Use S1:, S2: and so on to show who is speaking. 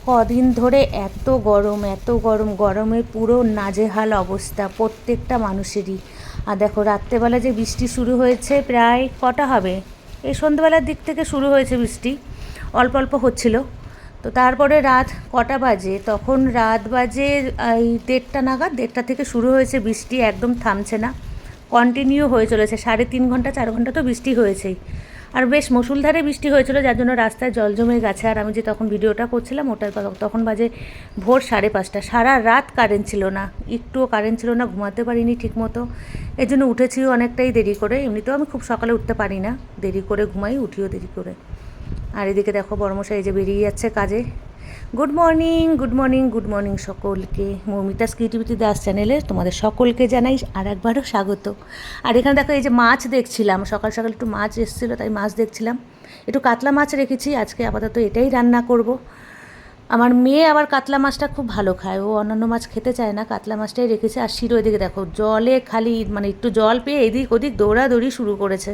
S1: কদিন ধরে এত গরম এত গরম, গরমে পুরো নাজেহাল অবস্থা প্রত্যেকটা মানুষেরই। আর দেখো রাত্রেবেলা যে বৃষ্টি শুরু হয়েছে, প্রায় কটা হবে, এই সন্ধ্যেবেলার দিক থেকে শুরু হয়েছে বৃষ্টি, অল্প অল্প হচ্ছিল। তো তারপরে রাত কটা বাজে, তখন রাত বাজে এই 1:30 নাগাদ, 1:30 থেকে শুরু হয়েছে বৃষ্টি, একদম থামছে না, কন্টিনিউ হয়ে চলেছে। 3.5 ঘন্টা 4 ঘন্টা তো বৃষ্টি হয়েছেই। আর বেশ মুষলধারে বৃষ্টি হয়েছিল, যার জন্য রাস্তায় জল জমে গেছে। আর আমি যে তখন ভিডিওটা করছিলাম ওটার তখন বাজে ভোর 5:30। সারা রাত কারেন্ট ছিল না, একটুও কারেন্ট ছিল না, ঘুমাতে পারিনি ঠিক মতো। এই জন্য উঠেছিও অনেকটাই দেরি করে। এমনিতেও আমি খুব সকালে উঠতে পারি না, দেরি করে ঘুমাই, উঠিও দেরি করে। আর এদিকে দেখো বড়মশাই এই যে বেরিয়ে যাচ্ছে কাজে। Good morning, good morning, good morning সকলকে। মৌমিতাস ক্রিয়েটিভিটি দাস চ্যানেলে তোমাদের সকলকে জানাই আর একবারও স্বাগত। আর এখানে দেখো এই যে মাছ দেখছিলাম, সকাল সকাল একটু মাছ এসেছিলো, তাই মাছ দেখছিলাম। একটু কাতলা মাছ রেখেছি আজকে, আপাতত এটাই রান্না করব। আমার মেয়ে আবার কাতলা মাছটা খুব ভালো খায়, ও অন্যান্য মাছ খেতে চায় না, কাতলা মাছটাই রেখেছে। আর শিরো এদিকে দেখো জলে খালি মানে একটু জল পেয়ে এদিক ওদিক দৌড়াদৌড়ি শুরু করেছে।